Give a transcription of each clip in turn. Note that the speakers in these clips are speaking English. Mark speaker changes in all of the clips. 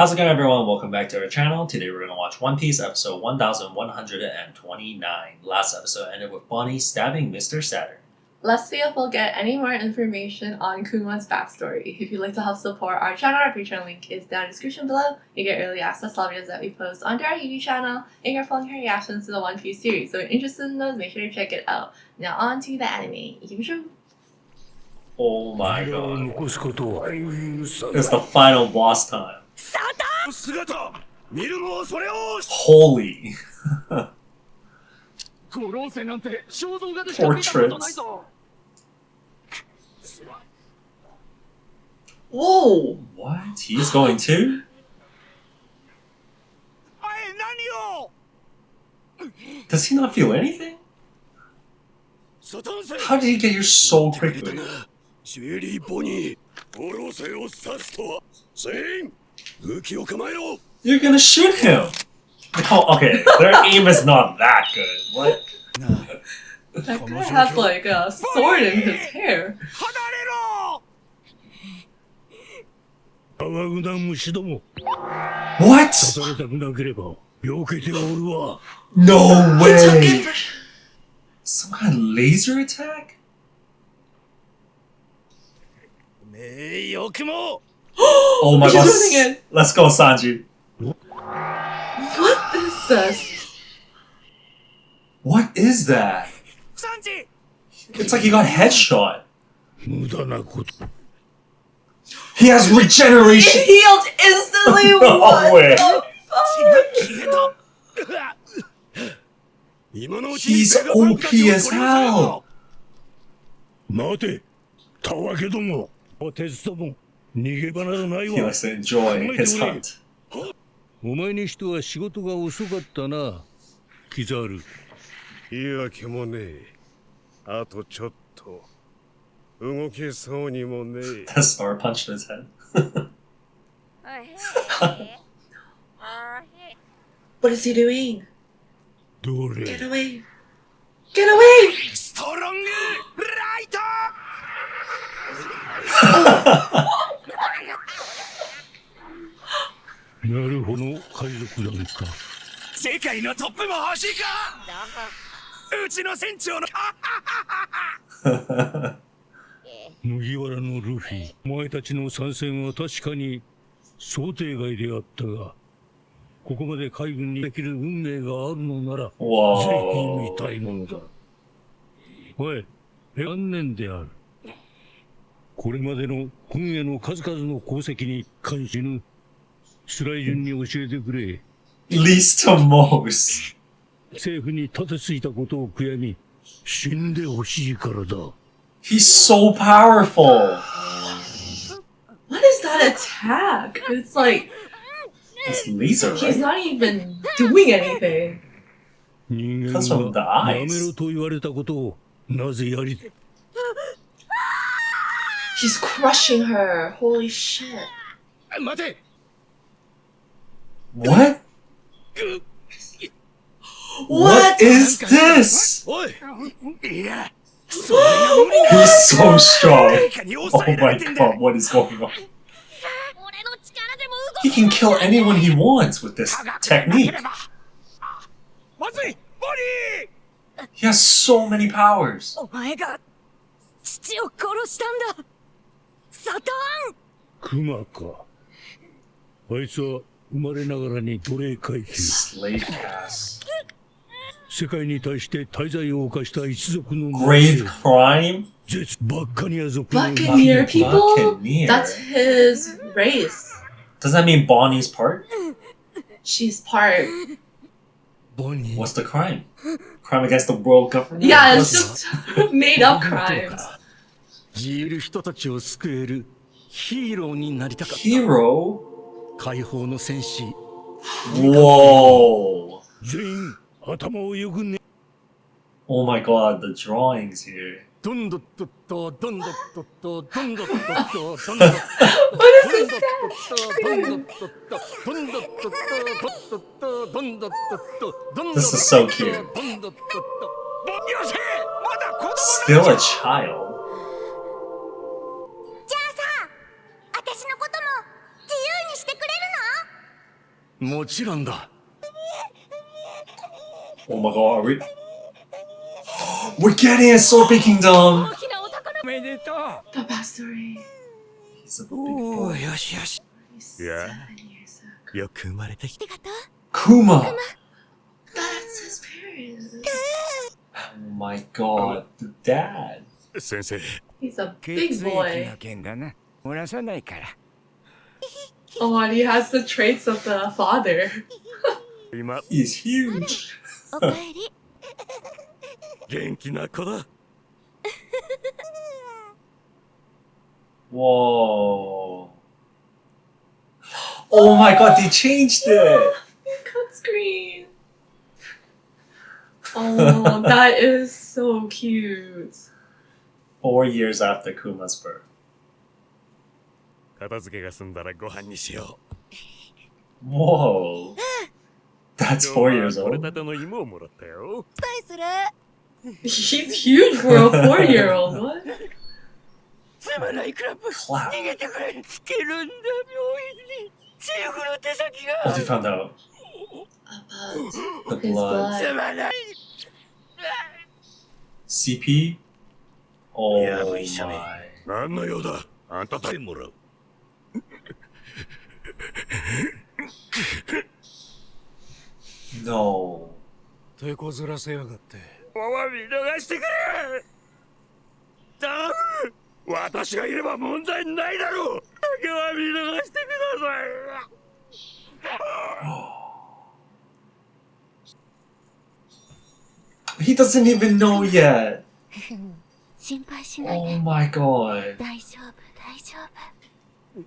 Speaker 1: How's it going, everyone? Welcome back to our channel. Today we're going to watch One Piece episode 1129. Last episode ended with Bonney stabbing Mr. Saturn.
Speaker 2: Let's see if we'll get any more information on KUMA'S backstory. If you'd like to help support our channel, our Patreon link is down in the description below. You get early access to all videos that we post onto our YouTube channel, and you're following our reactions to the One Piece series. So if you're interested in those, make sure to check it out. Now on to the anime.
Speaker 1: Oh my god. It's the final boss time. Holy. Portraits. Whoa! What? He's going too? Does he not feel anything? How did he get here so quickly? You're gonna shoot him! Oh, okay, their aim is not that good. What?
Speaker 2: That guy has like a sword in his hair.
Speaker 1: What? No way! Some kind of laser attack? Oh my god. Let's go, Sanji.
Speaker 2: What is this?
Speaker 1: What is that? It's like he got headshot. He has regeneration!
Speaker 2: He healed instantly!
Speaker 1: No
Speaker 2: What
Speaker 1: way.
Speaker 2: the fuck?
Speaker 1: He's OP as hell! He likes to enjoy his hunt.
Speaker 3: お前にしては仕事が遅かったな、キザル。
Speaker 4: いいわけもねえ。あとちょっと。動けそうにもねえ。
Speaker 1: The star punched his head.
Speaker 2: What is he doing?
Speaker 3: どれ
Speaker 2: Get away! Get away!
Speaker 4: ストロングライト。
Speaker 3: なるほど、海賊団か。
Speaker 4: 世界のトップも欲しいか。うちの船長の。
Speaker 3: 麦わらのルフィ、お前たちの参戦は確かに想定外であったが、ここまで海軍にできる運命があるのなら、ぜひ見たいものだ。おい、残念である。これまでの軍への数々の功績に感じぬ。辛い順に教えてくれ。
Speaker 1: Least to most.
Speaker 3: 政府に立てついたことを悔やみ、死んでほしいからだ。
Speaker 1: He's so powerful!
Speaker 2: What is that attack? It's like...
Speaker 1: It's laser, right?
Speaker 2: He's not even doing anything.
Speaker 3: 人間
Speaker 1: Comes from the
Speaker 3: が
Speaker 1: eyes.
Speaker 3: やめろと言われたことをなぜやり
Speaker 2: He's crushing her. Holy shit.
Speaker 4: 待て。
Speaker 1: What? What is this?
Speaker 4: おい。いや。
Speaker 1: He's so strong. Oh my god, what is going on? He can kill anyone he wants with this technique. He has so many powers.
Speaker 5: お前が父を殺したんだ。サタン。
Speaker 3: クマか。あいつは生まれながらに奴隷階級。
Speaker 1: Slave caste.
Speaker 3: 世界に対して大罪を犯した一族の
Speaker 1: Grave crime?
Speaker 3: 絶バッカニア族の
Speaker 2: Buccaneer people?
Speaker 1: Buccaneer.
Speaker 2: That's his race.
Speaker 1: Does that mean Bonnie's part?
Speaker 2: She's part.
Speaker 3: Bonney.
Speaker 1: What's the crime? Crime against the world government?
Speaker 2: Yeah, it's
Speaker 1: What's-
Speaker 2: just made up crimes.
Speaker 3: 自由る人たちを救えるヒーローになりたかった。
Speaker 1: Hero?
Speaker 3: 解放の戦士。
Speaker 1: Whoa.
Speaker 3: 全員頭をよくね。
Speaker 1: Oh my god, the drawings here.
Speaker 3: どんどっとっとどんどっとっとどんどっとっとどんどっとっと
Speaker 2: What is this guy?
Speaker 3: どんどっとっとどんどっとっとどんどっとっとどんどっとっと
Speaker 1: This is so cute.
Speaker 3: どんどっとっと。
Speaker 4: よせ。まだ子供。
Speaker 1: Still a child.
Speaker 5: じゃあさ、私のことも自由にしてくれるの？
Speaker 3: もちろんだ。
Speaker 1: Oh my god, are we? We're getting a Sword Kingdom!
Speaker 3: おめでとう。
Speaker 2: The backstory.
Speaker 1: He's a big
Speaker 3: おお、
Speaker 1: boy.
Speaker 3: よしよし。
Speaker 2: He's
Speaker 3: Yeah.
Speaker 2: 7 years ago.
Speaker 3: よく生まれてきた。
Speaker 1: Kuma!
Speaker 2: That's his parents.
Speaker 1: Oh my god, the dad.
Speaker 3: 先生。
Speaker 2: He's a big boy.
Speaker 3: 件だな。漏らさないから。
Speaker 2: Oh, and he has the traits of the father.
Speaker 3: 今、
Speaker 1: He's huge.
Speaker 5: おかえり。
Speaker 3: 元気な子だ。
Speaker 1: Whoa. Oh my god, they changed it!
Speaker 2: Cut screen. Oh, that is so cute.
Speaker 1: 4 years after Kuma's birth.
Speaker 3: 片付けが済んだらご飯にしよ
Speaker 1: Whoa.
Speaker 3: う。
Speaker 1: That's 4 years
Speaker 3: 取れ
Speaker 1: old.
Speaker 3: たての芋をもらったよ。
Speaker 2: He's huge for a 4-year-old. What?
Speaker 3: すまないクラップ。
Speaker 1: Clap.
Speaker 3: 逃げてくれ。つけるんだ病院に。セーフの手先
Speaker 1: Oh,
Speaker 3: が。
Speaker 1: they found out.
Speaker 2: About
Speaker 1: The
Speaker 2: his
Speaker 1: blood.
Speaker 3: す
Speaker 2: blood.
Speaker 3: まない。
Speaker 1: CP? Oh
Speaker 3: やぶ医者め。
Speaker 1: my.
Speaker 3: 何の用だ。あんただけもらう。
Speaker 1: No.
Speaker 4: 手こずらせやがって。
Speaker 3: お詫び逃してくれ。頼む。私がいれば問題ないだろう。だけは見逃してください。
Speaker 1: He doesn't even know yet.
Speaker 5: 心配しない
Speaker 1: Oh
Speaker 5: で。
Speaker 1: my god.
Speaker 5: 大丈夫、大丈夫。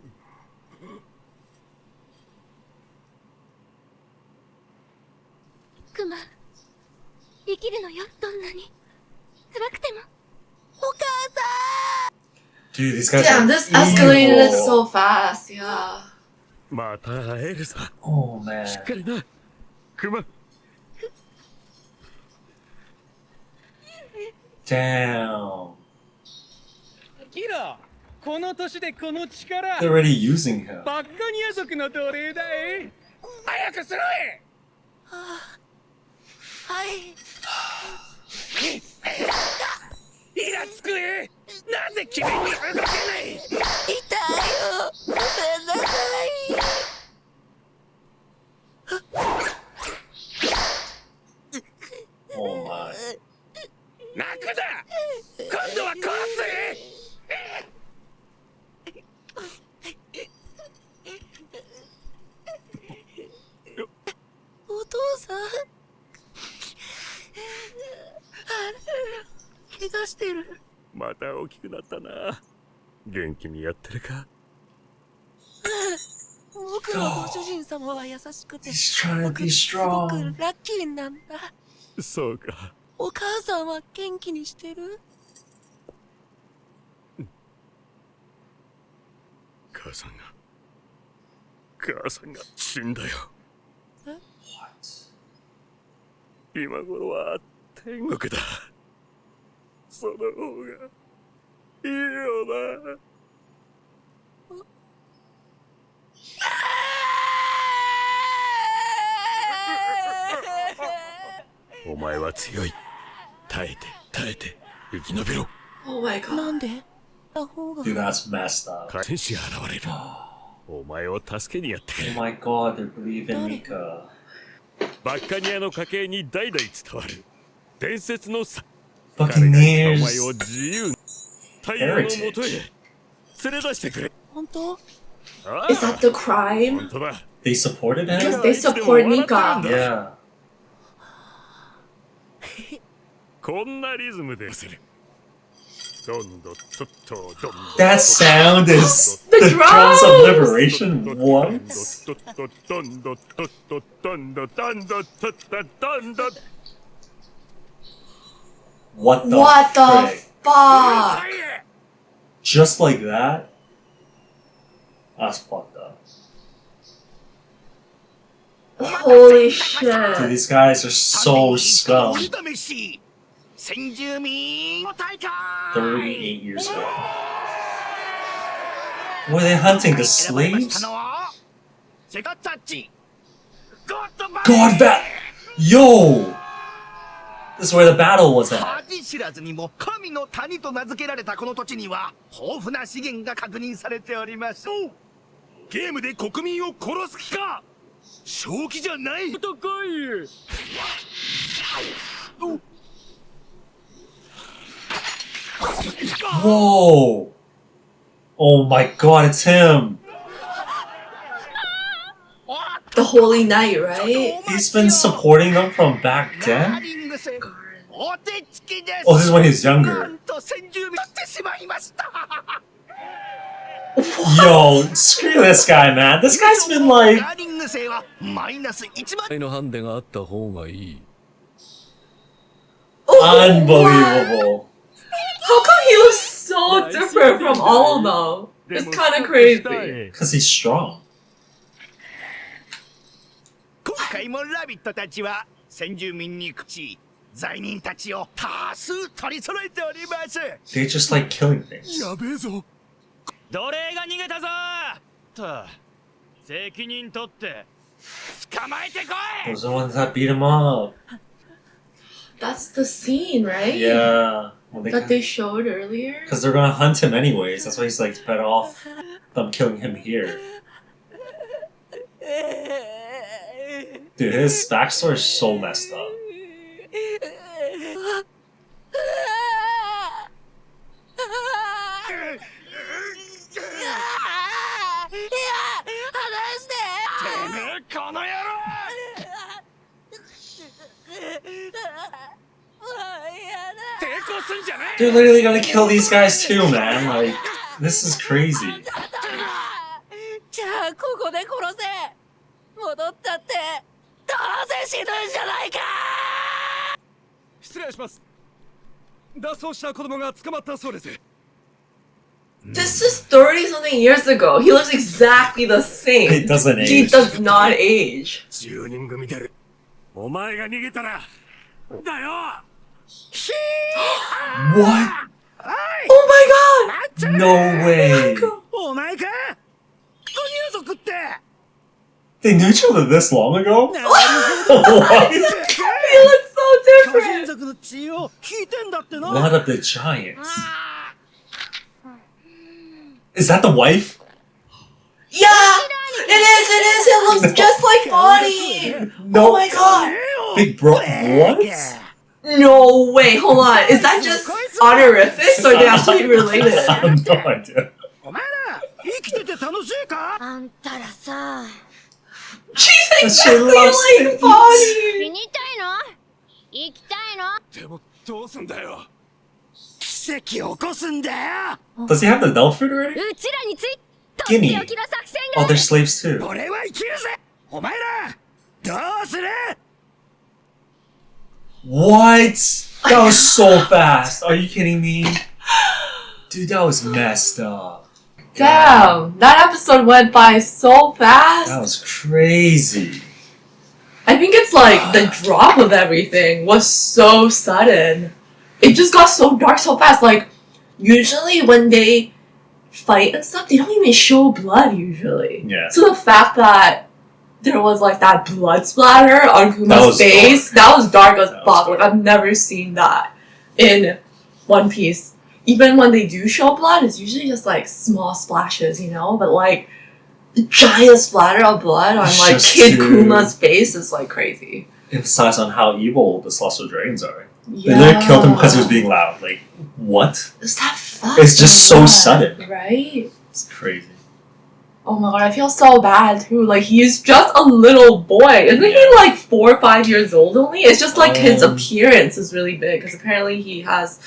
Speaker 5: クマ、生きるのよ、どんなに。辛くても。お母さん
Speaker 1: Dude, these guys
Speaker 2: Damn,
Speaker 1: are
Speaker 2: this escalated it
Speaker 1: evil.
Speaker 2: so fast. Yeah.
Speaker 3: また会えるさ。
Speaker 1: Oh man.
Speaker 3: しっかりな。クマ。
Speaker 1: Damn.
Speaker 6: キラ、この年でこの力、
Speaker 1: They're already using him.
Speaker 6: バッカニア族の奴隷だい。早くしろい。
Speaker 5: はい。
Speaker 6: イラつくい。なぜ君に動けない。
Speaker 5: 痛いよ。ごめんなさい。
Speaker 1: Oh my.
Speaker 6: 泣くだ。今度は殺すい。
Speaker 5: お父さん。怪我してる。
Speaker 3: また大きくなったな。元気にやってるか。
Speaker 5: 僕のご主人様は優しくて、
Speaker 1: He's trying to
Speaker 5: 僕
Speaker 1: be
Speaker 5: すごく
Speaker 1: strong.
Speaker 5: ラッキーなんだ。
Speaker 3: そうか。
Speaker 5: お母さんは元気にしてる？
Speaker 3: 母さんが死んだよ。
Speaker 1: What?
Speaker 3: 今頃は天国だ。その方がいいよな。お前は強い。耐えて生き延びろ。
Speaker 2: Oh my god.
Speaker 5: なんで？アホが。
Speaker 1: Dude, that's messed up.
Speaker 3: 天使が現れる。お前を助けにやってく
Speaker 1: Oh
Speaker 3: れ。
Speaker 1: my god, they believe in Nika.
Speaker 3: バッカニアの家系に代々伝わる伝説のさ。
Speaker 1: Buccaneers.
Speaker 3: お前を自由太陽のもとへ連れ出してくれ。
Speaker 5: 本当？
Speaker 3: ああ
Speaker 2: Is that the crime?
Speaker 3: 本当だ。
Speaker 1: They supported
Speaker 2: Because
Speaker 1: him?
Speaker 2: they support Nika.
Speaker 1: Yeah.
Speaker 3: こんなリズムでする。どんどっとっとどんどん。
Speaker 1: That sound is
Speaker 2: The
Speaker 1: the drums of
Speaker 2: drums!
Speaker 1: liberation. What?
Speaker 3: どんどっとどんどどんどっとどんど。
Speaker 1: What the
Speaker 2: What the
Speaker 1: frick?
Speaker 2: fuck?
Speaker 1: Just like that? That's fucked up.
Speaker 2: Holy
Speaker 1: Dude,
Speaker 2: shit.
Speaker 1: these guys are so scum.
Speaker 6: 先住民大会
Speaker 1: 38 years old. Were they hunting the slaves?
Speaker 6: セカタッチ
Speaker 1: God, that. Yo! This is where the battle was at.
Speaker 6: 恥知らずにも神の谷と名付けられたこの土地には豊富な資源が確認されております。ゲームで国民を殺す気か。正気じゃない。高い。
Speaker 1: Whoa! Oh my god, it's him!
Speaker 2: The Holy Knight, right?
Speaker 1: He's been supporting them from back then?
Speaker 6: お手つきです。
Speaker 1: Oh, this is when he was
Speaker 6: な
Speaker 1: younger.
Speaker 6: んと先住民取ってしまいました。
Speaker 1: Yo, screw this guy, man. This guy's been like...
Speaker 6: ガーリング星はマイナス1万。
Speaker 3: のハンデがあった方がいい。
Speaker 1: Unbelievable.
Speaker 2: How come he looks so different from all of them? It's kind of crazy.
Speaker 1: Because he's strong.
Speaker 6: 今回もラビットたちは先住民に口罪人たちを多数取り揃えております。
Speaker 1: They just like killing things.
Speaker 6: やべえぞ。奴隷が逃げたぞ。と責任取って捕まえてこい。
Speaker 1: Those are the ones that beat him up.
Speaker 2: That's the scene, right?
Speaker 1: Yeah. Well,
Speaker 2: That they showed earlier.
Speaker 1: Because they're gonna hunt him anyways. That's why he's like better off them killing him here. Dude, his backstory is so messed up. They're literally gonna kill these guys too, man. Like, this is crazy.
Speaker 5: じゃあここで殺せ。戻ったってどうせ死ぬんじゃないか。
Speaker 6: 失礼します。脱走した子供が捕まったそうです。
Speaker 2: This is 30 something years ago. He looks exactly the same.
Speaker 1: He doesn't
Speaker 2: He
Speaker 1: age.
Speaker 2: does not age.
Speaker 6: 10人組でる。お前が逃げたらだよ。
Speaker 1: What?
Speaker 2: Oh my god!
Speaker 1: No way.
Speaker 6: お前か。入族って。
Speaker 1: They knew each other this long ago?
Speaker 2: He
Speaker 1: What?
Speaker 2: looks so different.
Speaker 6: 族の血を引いてんだってな。
Speaker 1: Blood of the Giants. Is that the wife?
Speaker 2: Yeah! It looks just like Bonney!
Speaker 1: No.
Speaker 2: Oh my god!
Speaker 1: Big bro. What?
Speaker 2: No way, hold on. Is that just honorifics or are they actually related?
Speaker 1: I have no idea.
Speaker 6: お前ら生きてて楽しいか。
Speaker 5: あんたらさ。
Speaker 2: She's
Speaker 1: She
Speaker 2: exactly
Speaker 1: loves to
Speaker 2: like
Speaker 1: eat.
Speaker 2: Bonney!
Speaker 5: 死にたいの？生きたいの？
Speaker 6: でもどうすんだよ。奇跡起こすんだよ。
Speaker 1: Does he have the Delph fruit already?
Speaker 5: うちらについとっておきの作戦が。
Speaker 1: Oh, they're slaves too.
Speaker 6: 俺は生きるぜ。お前らどうする。
Speaker 1: What? That was so fast. Are you kidding me? Dude, that was messed up.
Speaker 2: Damn, that episode went by so fast.
Speaker 1: That was crazy.
Speaker 2: I think it's like the drop of everything was so sudden. It just got so dark so fast. Like, usually when they fight and stuff, they don't even show blood usually.
Speaker 1: Yeah.
Speaker 2: So the fact that there was like that blood splatter on Kuma's face, that was dark as fuck. Like, I've never seen that in One Piece. Even when they do show blood, it's usually just like small splashes, you know? But like, the giant splatter of blood on
Speaker 1: It's
Speaker 2: like
Speaker 1: just
Speaker 2: Kid
Speaker 1: too-
Speaker 2: Kuma's face is like crazy.
Speaker 1: Emphasize on how evil the Celestial Dragons are.
Speaker 2: Yeah.
Speaker 1: They literally killed him because he was being loud. Like, what?
Speaker 2: Is that fucked?
Speaker 1: It's just so sudden.
Speaker 2: Right?
Speaker 1: It's crazy.
Speaker 2: Oh my god, I feel so bad too. Like, he's just a little boy. Isn't he like 4 or 5 years old only? It's just like his appearance is really big because apparently he has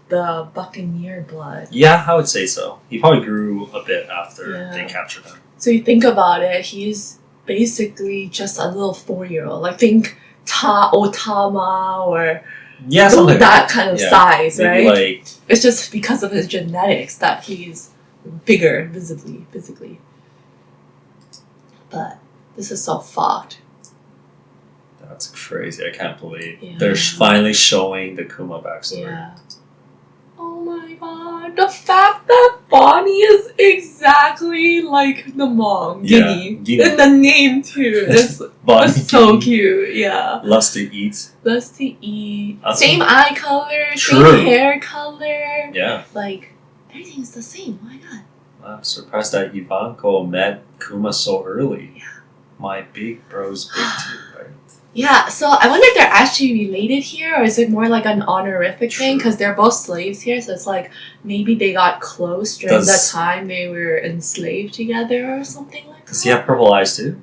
Speaker 2: the Buccaneer blood.
Speaker 1: Yeah, I would say so. He probably grew a bit after
Speaker 2: Yeah.
Speaker 1: they captured him.
Speaker 2: So you think about it, he's basically just a little 4-year-old. Like, think Otama or
Speaker 1: Yeah, something
Speaker 2: that kind of size,
Speaker 1: maybe
Speaker 2: right?
Speaker 1: like
Speaker 2: It's just because of his genetics that he's bigger physically. But this is so fucked.
Speaker 1: that's crazy. I can't believe
Speaker 2: Yeah.
Speaker 1: they're finally showing the Kuma backstory.
Speaker 2: Yeah. Oh my god. The fact that Bonney is exactly like the mom, Guinea.
Speaker 1: Guinea.
Speaker 2: And the name too. It's
Speaker 1: Bonney,
Speaker 2: so
Speaker 1: Guinea.
Speaker 2: cute, yeah.
Speaker 1: Loves to eat.
Speaker 2: Loves to eat.
Speaker 1: That's
Speaker 2: Same eye color,
Speaker 1: True.
Speaker 2: same hair color.
Speaker 1: Yeah.
Speaker 2: Like, everything's the same. Why not?
Speaker 1: I'm surprised that Ivankov met Kuma so early.
Speaker 2: Yeah.
Speaker 1: My big bro's big too, right?
Speaker 2: Yeah, so I wonder if they're actually related here, or is it more like an honorific thing?
Speaker 1: True.
Speaker 2: Because they're both slaves here, so it's like maybe they got close during the
Speaker 1: Does-
Speaker 2: time they were enslaved together or something like that.
Speaker 1: Does he have purple eyes too?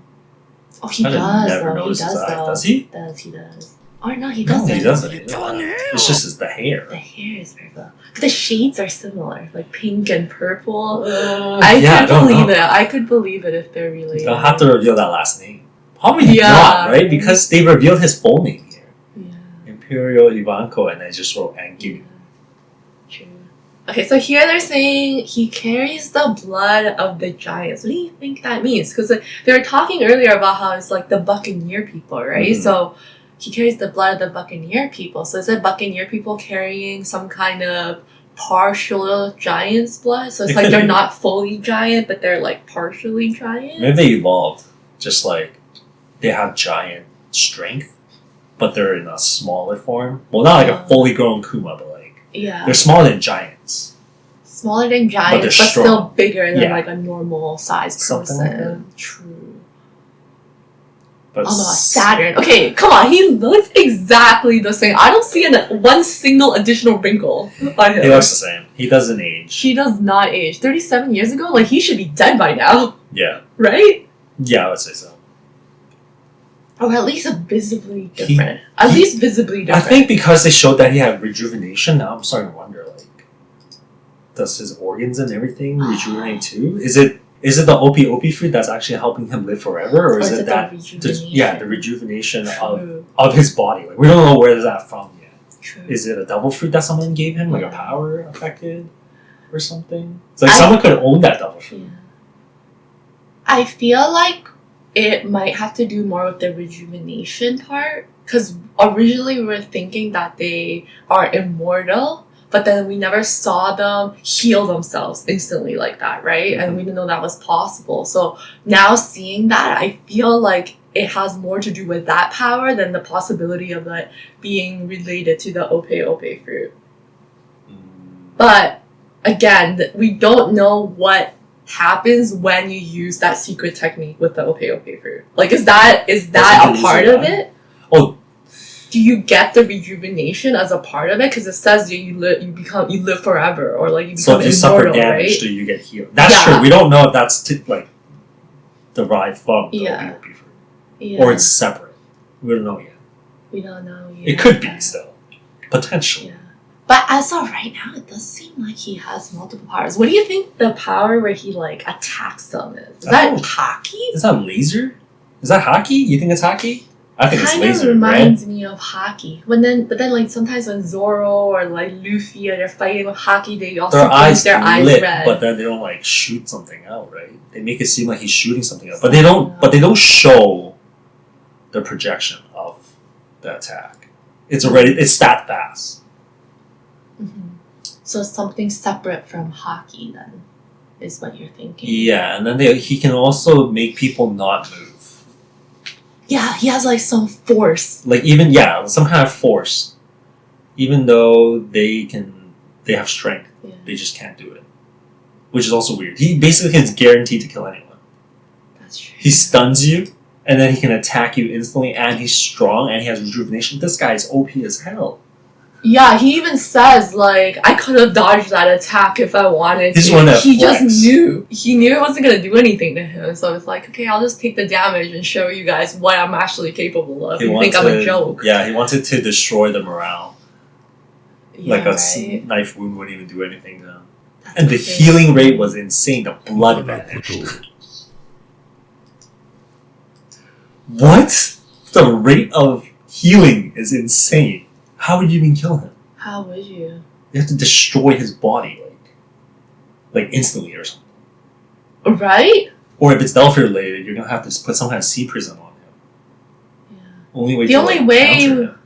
Speaker 2: Oh, he
Speaker 1: I didn't
Speaker 2: does
Speaker 1: never
Speaker 2: though. He
Speaker 1: notice his
Speaker 2: does
Speaker 1: eye.
Speaker 2: though.
Speaker 1: Does he?
Speaker 2: He does. Or no, he
Speaker 1: No,
Speaker 2: doesn't.
Speaker 1: he doesn't. It's just the hair.
Speaker 2: The hair is purple. But the shades are similar, like pink and purple.
Speaker 1: Yeah,
Speaker 2: I could
Speaker 1: don't
Speaker 2: believe
Speaker 1: know.
Speaker 2: it. I could believe it if they're related.
Speaker 1: They'll have to reveal that last name. Probably
Speaker 2: Yeah.
Speaker 1: not, right? Because they revealed his full name here.
Speaker 2: Yeah.
Speaker 1: Imperial Ivankov, and they just wrote Anguille.
Speaker 2: True. Okay, so here they're saying he carries the blood of the giants. What do you think that means? Because they were talking earlier about how it's like the Buccaneer people, right?
Speaker 1: Mhm.
Speaker 2: So he carries the blood of the Buccaneer people. So is it Buccaneer people carrying some kind of partial giant's blood? So it's
Speaker 1: It
Speaker 2: like
Speaker 1: could
Speaker 2: they're
Speaker 1: be.
Speaker 2: not fully giant, but they're like partially giant?
Speaker 1: Maybe they evolved. Just like they have giant strength, but they're in a smaller form. Well, not like a fully grown Kuma, but like
Speaker 2: Yeah.
Speaker 1: they're smaller than giants.
Speaker 2: Smaller than giants, but,
Speaker 1: they're
Speaker 2: still
Speaker 1: strong.
Speaker 2: bigger than
Speaker 1: Yeah.
Speaker 2: like a normal sized
Speaker 1: Something
Speaker 2: person.
Speaker 1: like
Speaker 2: True.
Speaker 1: But
Speaker 2: Oh my god, Saturn. Okay, come on, he looks exactly the same. I don't see one single additional wrinkle on him.
Speaker 1: he looks the same. He doesn't age.
Speaker 2: He does not age. 37 years ago, like he should be dead by now,
Speaker 1: Yeah.
Speaker 2: right?
Speaker 1: Yeah, I would say so.
Speaker 2: Or at least visibly different. At least visibly
Speaker 1: I
Speaker 2: different.
Speaker 1: think because they showed that he had rejuvenation, now I'm starting to wonder, like, does his organs and everything rejuvenate too? Is it the OP fruit that's actually helping him live forever, or is it that
Speaker 2: the
Speaker 1: the
Speaker 2: rejuvenation?
Speaker 1: rejuvenation
Speaker 2: True.
Speaker 1: of his body? Like, we don't know where is that from yet.
Speaker 2: True.
Speaker 1: Is it a devil fruit that someone gave him, like a
Speaker 2: Yeah.
Speaker 1: power affected or something? It's like
Speaker 2: I-
Speaker 1: someone could own that devil fruit.
Speaker 2: Yeah. I feel like it might have to do more with the rejuvenation part, because originally we were thinking that they are immortal, but then we never saw them heal themselves instantly like that, right? And we didn't know that was possible. So now seeing that, I feel like it has more to do with that power than the possibility of it being related to the Ope fruit. But again, we don't know what happens when you use that secret technique with the Ope fruit. Like, is that
Speaker 1: Doesn't
Speaker 2: a part
Speaker 1: use
Speaker 2: of
Speaker 1: it.
Speaker 2: it?
Speaker 1: Oh,
Speaker 2: Do you get the rejuvenation as a part of it? Because it says you live forever, or like you
Speaker 1: so
Speaker 2: become
Speaker 1: if you suffer
Speaker 2: immortal,
Speaker 1: damage,
Speaker 2: right?
Speaker 1: do you get healed? That's
Speaker 2: Yeah.
Speaker 1: true. We don't know if that's like derived from the
Speaker 2: Yeah.
Speaker 1: OP fruit,
Speaker 2: Yeah.
Speaker 1: or it's separate. We don't know yet.
Speaker 2: We don't know yet.
Speaker 1: It could be still, potentially.
Speaker 2: Yeah. But as of right now, it does seem like he has multiple powers. What do you think the power where he like attacks them is? Is that
Speaker 1: Oh.
Speaker 2: hockey?
Speaker 1: Is that laser? Is that hockey? You think it's hockey? I think it's
Speaker 2: Kind of
Speaker 1: laser, right?
Speaker 2: reminds me of hockey. But then like sometimes when Zoro or like Luffy or they're fighting with hockey, they also
Speaker 1: Their
Speaker 2: paint
Speaker 1: eyes
Speaker 2: their eyes
Speaker 1: lit,
Speaker 2: red.
Speaker 1: but then they don't like shoot something out, right? They make it seem like he's shooting something out, but they don't. But they don't show the projection of the attack. It's that fast.
Speaker 2: Mhm. So something separate from hockey then is what you're thinking.
Speaker 1: Yeah, and then he can also make people not move.
Speaker 2: Yeah, he has like some force.
Speaker 1: Like some kind of force. Even though they have strength,
Speaker 2: Yeah.
Speaker 1: they just can't do it. Which is also weird. He basically is guaranteed to kill anyone.
Speaker 2: That's true.
Speaker 1: He stuns you, and then he can attack you instantly, and he's strong, and he has rejuvenation. This guy's OP as hell.
Speaker 2: Yeah, he even says like I could have dodged that attack if I wanted
Speaker 1: He's
Speaker 2: to.
Speaker 1: one that
Speaker 2: He
Speaker 1: flex.
Speaker 2: just knew. He knew it wasn't gonna do anything to him. So it's like, okay, I'll just take the damage and show you guys what I'm actually capable of. You think I'm a joke.
Speaker 1: Yeah, he wanted to destroy the morale.
Speaker 2: Yeah,
Speaker 1: Like a
Speaker 2: right?
Speaker 1: knife wound wouldn't even do anything to him.
Speaker 2: That's
Speaker 1: And the
Speaker 2: crazy.
Speaker 1: healing rate was insane. The blood
Speaker 3: なるほ
Speaker 1: vanished.
Speaker 3: ど
Speaker 1: What? The rate of healing is insane. How would you even kill him?
Speaker 2: How would you?
Speaker 1: You have to destroy his body, like instantly or something.
Speaker 2: Right?
Speaker 1: Or if it's Delphi related, you're gonna have to put some kind of sea prism on him.
Speaker 2: Yeah.
Speaker 1: Only way.
Speaker 2: The
Speaker 1: to,
Speaker 2: only
Speaker 1: like,
Speaker 2: way-
Speaker 1: counter him.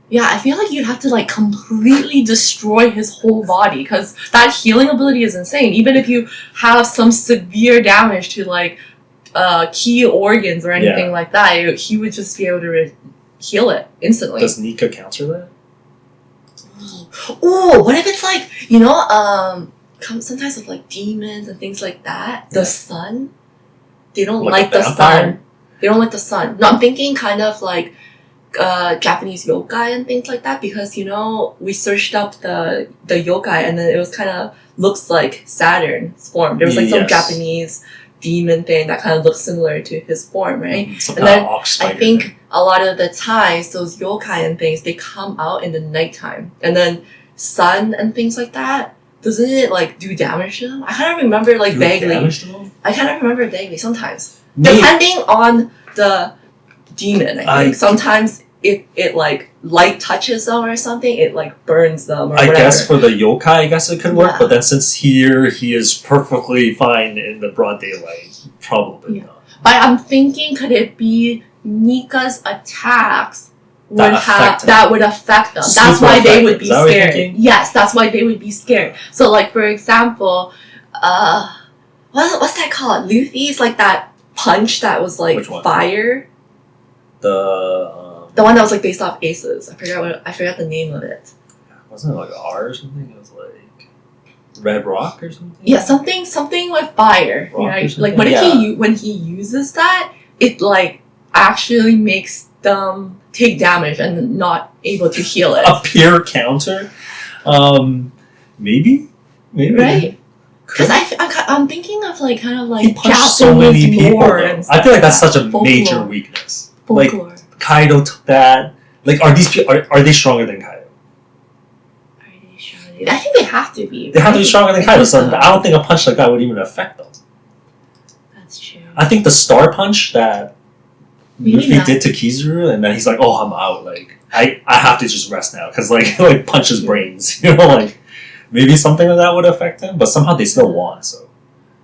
Speaker 2: Yeah, I feel like you'd have to like completely destroy his whole body because that healing ability is insane. Even if you have some severe damage to like key organs or anything like that, he would just be able to heal it instantly.
Speaker 1: Does Nika counter that?
Speaker 2: Oh, what if it's like, you know, sometimes with like demons and things like that, the sun, they don't like the sun. They don't like the sun. No, I'm thinking kind of like Japanese yokai and things like that because, you know, we searched up the yokai and then it was kind of looks like Saturn's form. There was like some Japanese demon thing that kind of looks similar to his form, right? And then I think a lot of the times those yokai and things, they come out in the nighttime. And then sun and things like that, doesn't it like do damage to them? I kind of remember like vaguely. I kind of remember vaguely sometimes. Depending on the demon, I think. Sometimes it like light touches them or something, it like burns them or whatever.
Speaker 1: I guess for the yokai, I guess it could work, but then since here he is perfectly fine in the broad daylight, probably not.
Speaker 2: But I'm thinking, could it be Nika's attacks that would affect them? That's why they would be scared. Yes, that's why they would be scared. So like for example, what's that called? Luffy's like that punch that was like fire. The one that was like based off Aces. I forgot the name of it.
Speaker 1: Wasn't it like R or something? It was like Red Rock or something.
Speaker 2: Yeah, something with fire. Right? Like when he uses that, it like actually makes them take damage and not able to heal it.
Speaker 1: A pure counter, maybe.
Speaker 2: Right. Because I'm thinking of like kind of like
Speaker 1: he punched so many people. I feel like that's such a major weakness.
Speaker 2: Folklore.
Speaker 1: Like Kaido took that. Like, are they stronger than Kaido?
Speaker 2: Are they stronger? I think they have to be.
Speaker 1: They have to be stronger than Kaido. So I don't think a punch like that would even affect them.
Speaker 2: That's true.
Speaker 1: I think the star punch that Luffy did to Kizaru, and then he's like, "Oh, I'm out. Like, I have to just rest now because like punch his brains." You know, like maybe something like that would affect him, but somehow they still won. So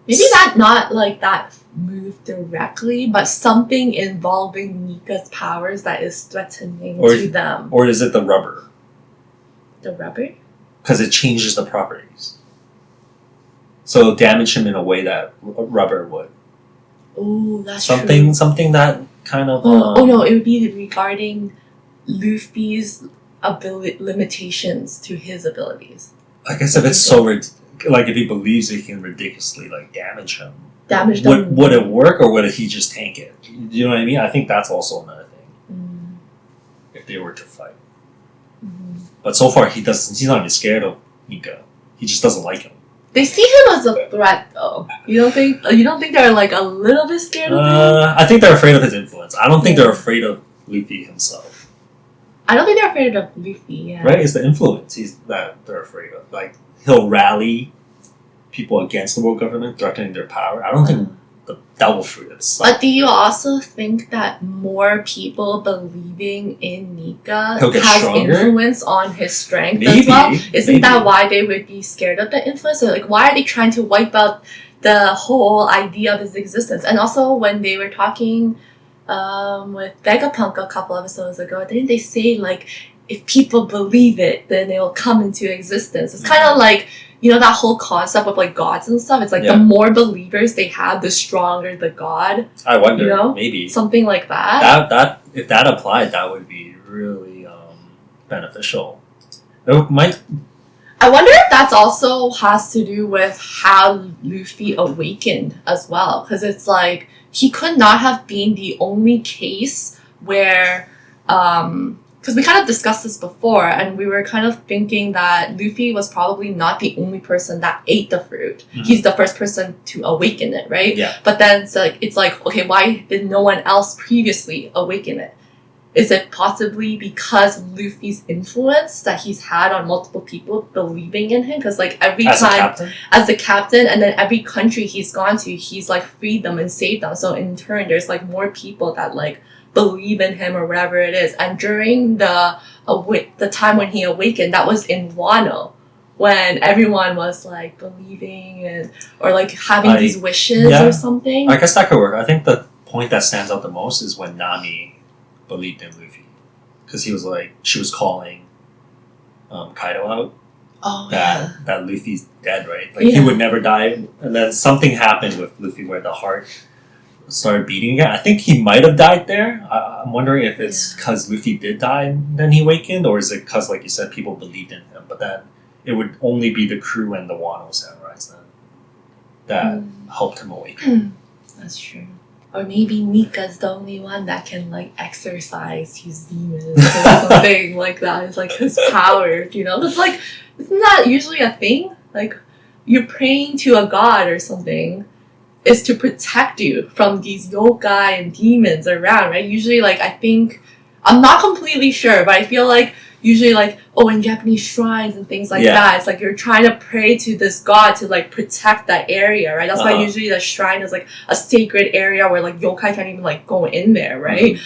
Speaker 2: maybe not like that move directly, but something involving Nika's powers that is threatening to them.
Speaker 1: Or is it the rubber?
Speaker 2: The rubber?
Speaker 1: Because it changes the properties. So damage him in a way that rubber would.
Speaker 2: Oh, that's
Speaker 1: true. Something that kind of...
Speaker 2: oh no, it would be regarding Luffy's limitations to his abilities.
Speaker 1: I guess if it's so... like if he believes he can ridiculously like damage him, would it work or would he just tank it? You know what I mean? I think that's also another thing. If they were to fight, but so far he's not even scared of Nika. He just doesn't like him.
Speaker 2: They see him as a threat, though. You don't think they're like a little bit scared of him?
Speaker 1: I think they're afraid of his influence. I don't think they're afraid of Luffy himself.
Speaker 2: I don't think they're afraid of Luffy. Yeah.
Speaker 1: Right? It's the influence that they're afraid of. Like he'll rally people against the world government, threatening their power. I don't think the devil fruit is.
Speaker 2: But do you also think that more people believing in Nika has influence on his strength as well? Isn't that why they would be scared of the influence? Or like, why are they trying to wipe out the whole idea of his existence? And also, when they were talking with 𝖘𝖑𝖚𝓏 a couple episodes ago, didn't they say like, if people believe it, then they will come into existence? It's kind of like, you know, that whole concept of like gods and stuff. It's like the more believers they have, the stronger the god.
Speaker 1: I wonder,
Speaker 2: you know?
Speaker 1: maybe
Speaker 2: something like that.
Speaker 1: That if that applied, that would be really beneficial. It might.
Speaker 2: I wonder if that's also has to do with how Luffy awakened as well, because it's like he could not have been the only case where. Because we kind of discussed this before, and we were kind of thinking that Luffy was probably not the only person that ate the fruit. He's the first person to awaken it, right?
Speaker 1: Yeah.
Speaker 2: But then it's like, okay, why did no one else previously awaken it? Is it possibly because Luffy's influence that he's had on multiple people believing in him? Because like every time as a captain, and then every country he's gone to, he's like freed them and saved them. So in turn, there's like more people that like believe in him or whatever it is. And during the time when he awakened, that was in Wano, when everyone was like believing or like having these wishes or something.
Speaker 1: I guess that could work. I think the point that stands out the most is when Nami believed in Luffy, because he was like, she was calling Kaido out.
Speaker 2: Oh,
Speaker 1: that Luffy's dead, right? Like he would never die. And then something happened with Luffy where the heart started beating again. I think he might have died there. I'm wondering if it's because Luffy did die and then he awakened, or is it because, like you said, people believed in him? But then it would only be the crew and the Wano samurais then that helped him awaken.
Speaker 2: That's true. Or maybe Nika's the only one that can like exercise his demons or something like that. It's like his powers, you know? It's like, isn't that usually a thing? Like you're praying to a god or something is to protect you from these yokai and demons around, right? Usually, like, I think, I'm not completely sure, but I feel like usually, like, in Japanese shrines and things like that, it's like you're trying to pray to this god to, like, protect that area, right? That's why usually the shrine is, like, a sacred area where, like, yokai can't even, like, go in there, right?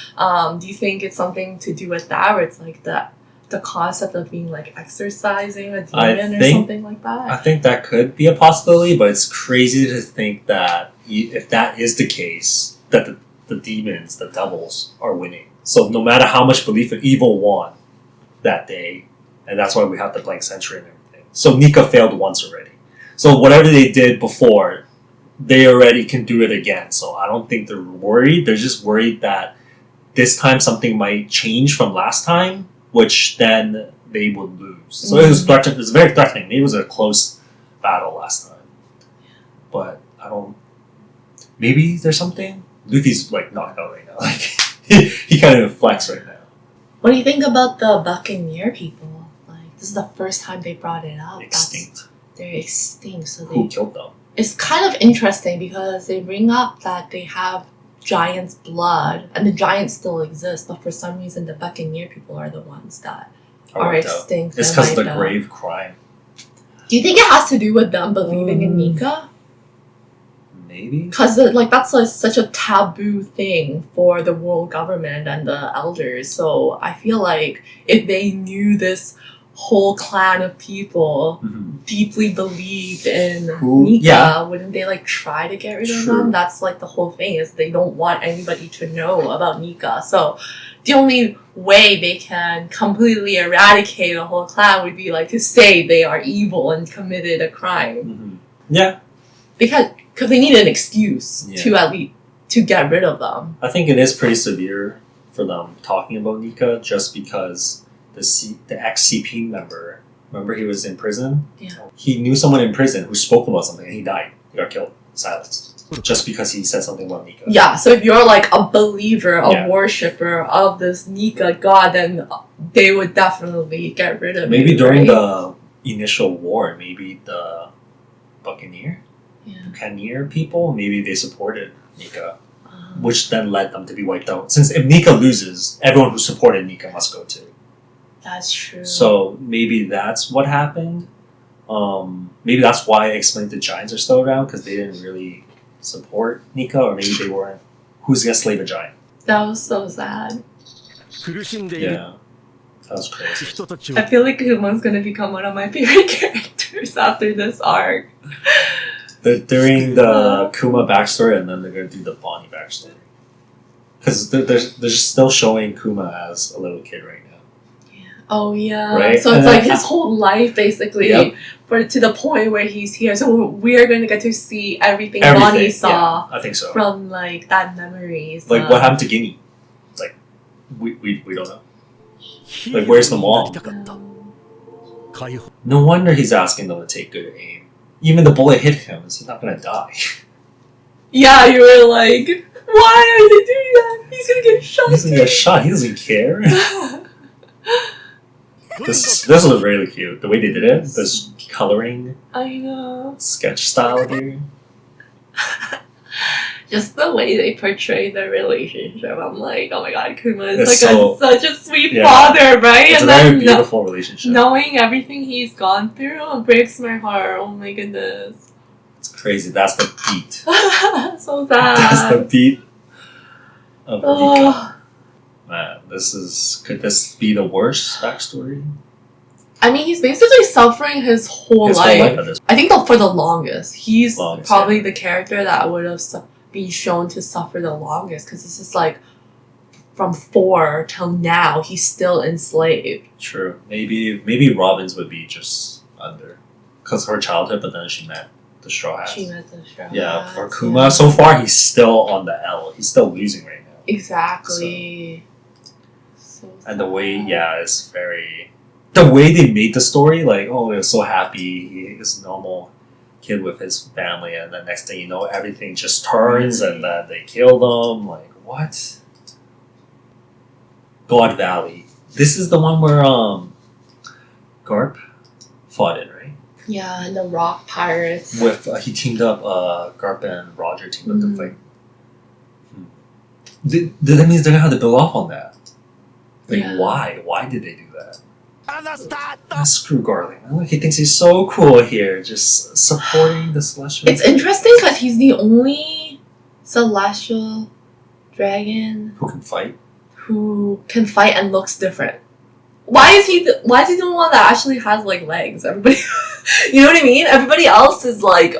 Speaker 2: Do you think it's something to do with that, where it's, like, the concept of being, like, exercising a demon or something like that?
Speaker 1: I think that could be a possibility, but it's crazy to think that if that is the case, that the demons, the devils, are winning. So no matter how much belief in evil won that day, and that's why we have the blank century and everything. So Nika failed once already. So whatever they did before, they already can do it again. So I don't think they're worried. They're just worried that this time something might change from last time, which then they would lose. So it was threatening. It was very threatening. Maybe it was a close battle last time. But I don't... Maybe there's something? Luffy's like knocked out right now. Like he can't even flex right now.
Speaker 2: What do you think about the Buccaneer people? Like, this is the first time they brought it up.
Speaker 1: Extinct.
Speaker 2: They're extinct. So
Speaker 1: who killed them?
Speaker 2: It's kind of interesting because they bring up that they have giant's blood and the giants still exist, but for some reason the Buccaneer people are the ones that are extinct.
Speaker 1: It's because of the grave crime.
Speaker 2: Do you think it has to do with them believing in Nika?
Speaker 1: Maybe.
Speaker 2: Because like that's like such a taboo thing for the world government and the elders. So I feel like if they knew this whole clan of people deeply believed in Nika, wouldn't they like try to get rid of them? That's like the whole thing, is they don't want anybody to know about Nika. So the only way they can completely eradicate a whole clan would be like to say they are evil and committed a crime.
Speaker 1: Yeah.
Speaker 2: Because they need an excuse to at least to get rid of them.
Speaker 1: I think it is pretty severe for them talking about Nika just because the ex-CP member, remember he was in prison?
Speaker 2: Yeah.
Speaker 1: He knew someone in prison who spoke about something and he died. He got killed, silenced, just because he said something about Nika.
Speaker 2: Yeah, so if you're like a believer, a worshipper of this Nika god, then they would definitely get rid of
Speaker 1: maybe
Speaker 2: you,
Speaker 1: during the initial war, maybe the Buccaneer people, maybe they supported Nika, which then led them to be wiped out. Since if Nika loses, everyone who supported Nika must go too.
Speaker 2: That's true.
Speaker 1: So maybe that's what happened. Maybe that's why Explained the Giants are still around, because they didn't really support Nika, or maybe they weren't. Who's gonna slay the giant?
Speaker 2: That was so sad.
Speaker 1: Yeah, that was crazy.
Speaker 2: I feel like KUMA'S gonna become one of my favorite characters after this arc.
Speaker 1: They're doing the Kuma backstory, and then they're gonna do the Bonney backstory. Because they're still showing Kuma as a little kid right now.
Speaker 2: Oh yeah,
Speaker 1: right?
Speaker 2: So it's like his whole life basically, to the point where he's here. So we are going to get to see everything Bonney saw.
Speaker 1: I think so.
Speaker 2: From like that memories.
Speaker 1: Like what happened to Guinea? Like we don't know. Like where's the mom? No wonder he's asking them to take good aim. Even the bullet hit him, so he's not gonna die.
Speaker 2: Yeah, you were like, why are they doing that? He's gonna get shot.
Speaker 1: He's gonna get shot. He doesn't care. This was really cute. The way they did it, this coloring,
Speaker 2: I know,
Speaker 1: sketch style here.
Speaker 2: Just the way they portray their relationship, I'm like, oh my god, Kuma is like such a sweet father, right?
Speaker 1: It's a very beautiful relationship.
Speaker 2: Knowing everything he's gone through breaks my heart. Oh my goodness,
Speaker 1: it's crazy. That's the beat.
Speaker 2: So sad.
Speaker 1: That's the beat of Nika. Man, could this be the worst backstory?
Speaker 2: I mean, he's basically suffering his whole life. I think for the longest. He's probably the character that would have been shown to suffer the longest, because it's just like from 4 till now, he's still enslaved.
Speaker 1: True. Maybe Robin's would be just under, because her childhood, but then she met the Straw Hats.
Speaker 2: She met the Straw
Speaker 1: Yeah,
Speaker 2: Hats,
Speaker 1: for Kuma, so far he's still on the L. He's still losing right now.
Speaker 2: Exactly. So
Speaker 1: and the way, it's very... The way they made the story, like, oh, he was so happy, he's a normal kid with his family, and the next thing you know, everything just turns, and then they kill them. Like, what? God Valley. This is the one where Garp fought in, right?
Speaker 2: Yeah, and the Rock Pirates.
Speaker 1: With he teamed up, Garp and Roger teamed up to fight. That means they're gonna have to build off on that. Like, why? Why did they do that? Screw Garling. Look, he thinks he's so cool here, just supporting the Celestial.
Speaker 2: It's interesting because he's the only Celestial Dragon
Speaker 1: who can fight.
Speaker 2: And looks different. Why is he the one that actually has like legs? Everybody, you know what I mean? Everybody else is like,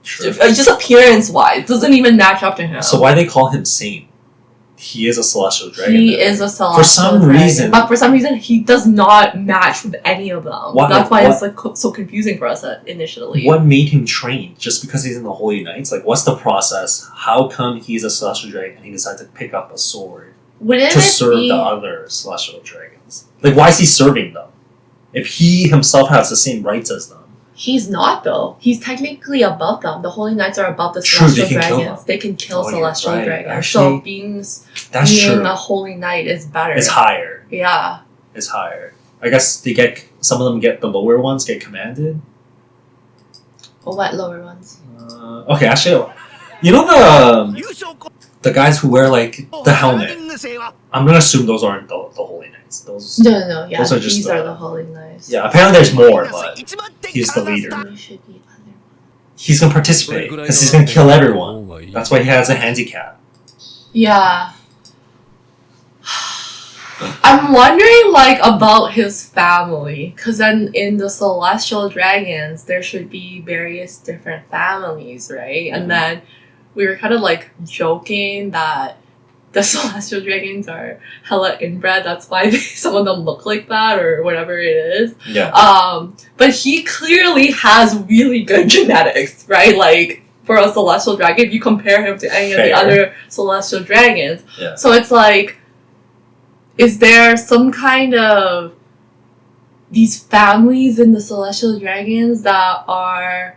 Speaker 2: just appearance wise, doesn't even match up to him.
Speaker 1: So why they call him Saint? He is a Celestial Dragon.
Speaker 2: He is a Celestial
Speaker 1: for some
Speaker 2: Dragon.
Speaker 1: reason.
Speaker 2: But for some reason, he does not match with any of them. That's why it's like so confusing for us initially.
Speaker 1: What made him train? Just because he's in the Holy Knights? Like, what's the process? How come he's a Celestial Dragon and he decided to pick up a sword to serve the other Celestial Dragons? Like, why is he serving them? If he himself has the same rights as them.
Speaker 2: He's not, though. He's technically above them. The Holy Knights are above the Celestial Dragons. They can kill Celestial Dragons.
Speaker 1: Actually,
Speaker 2: so being
Speaker 1: true.
Speaker 2: a Holy Knight is better.
Speaker 1: It's higher.
Speaker 2: Yeah.
Speaker 1: It's higher. I guess some of them get the lower ones get commanded.
Speaker 2: What lower ones?
Speaker 1: Okay, actually, you know the guys who wear like the helmet. I'm gonna assume those aren't the Holy Knights. Those
Speaker 2: no, yeah.
Speaker 1: Those are just
Speaker 2: these are the Holy Knights.
Speaker 1: Yeah, apparently there's more, but he's the leader. He's gonna participate because he's gonna kill everyone. That's why he has a handicap.
Speaker 2: Yeah. I'm wondering like about his family, because then in the Celestial Dragons there should be various different families, right? And then we were kind of like joking that the Celestial Dragons are hella inbred. That's why some of them look like that or whatever it is.
Speaker 1: Yeah.
Speaker 2: But he clearly has really good genetics, right? Like for a Celestial Dragon, if you compare him to any of the other Celestial Dragons.
Speaker 1: Yeah.
Speaker 2: So it's like, is there some kind of these families in the Celestial Dragons that are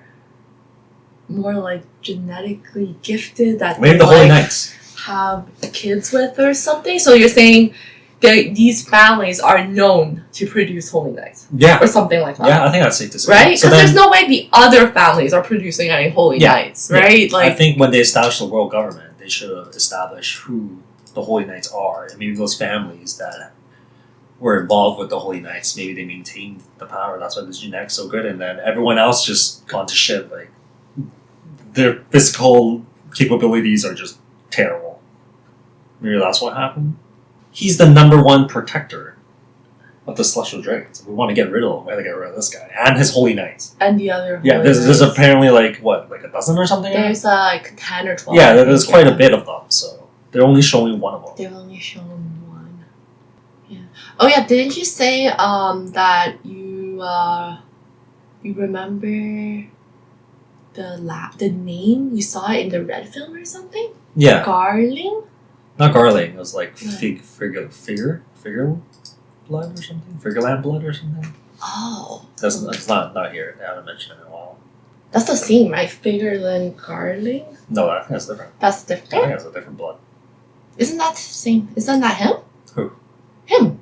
Speaker 2: more like genetically gifted that
Speaker 1: maybe the Holy Knights
Speaker 2: have kids with or something? So you're saying that these families are known to produce Holy Knights?
Speaker 1: Yeah.
Speaker 2: Or something like that?
Speaker 1: Yeah, I think that's safe to say.
Speaker 2: Right? Because there's no way the other families are producing any Holy Knights, right?
Speaker 1: Yeah. Like, I think when they establish the world government, they should have established who the Holy Knights are, and maybe those families that were involved with the Holy Knights, maybe they maintained the power. That's why the genetics so good, and then everyone else just gone to shit. Like their physical capabilities are just terrible. Maybe that's what happened. He's the #1 protector of the Celestial Dragons. If we want to get rid of him, we have to get rid of this guy and his Holy Knights.
Speaker 2: And the other
Speaker 1: Holy Knights. There's apparently like a dozen or something.
Speaker 2: There's like 10 or 12.
Speaker 1: Yeah, there's quite a bit of them. So they're only showing one of them.
Speaker 2: They've only shown one. Yeah. Oh yeah, didn't you say that you remember the name? You saw it in the Red film or something?
Speaker 1: Yeah.
Speaker 2: Garling?
Speaker 1: Not Garling. It was like Figarland blood or something. Figarland blood or something.
Speaker 2: Oh.
Speaker 1: That's not here. They haven't mentioned it in a while.
Speaker 2: That's the same, right? Figarland Garling?
Speaker 1: No, I think that's different.
Speaker 2: That's different?
Speaker 1: I think that's a different blood.
Speaker 2: Isn't that the same? Isn't that him?
Speaker 1: Who?
Speaker 2: Him.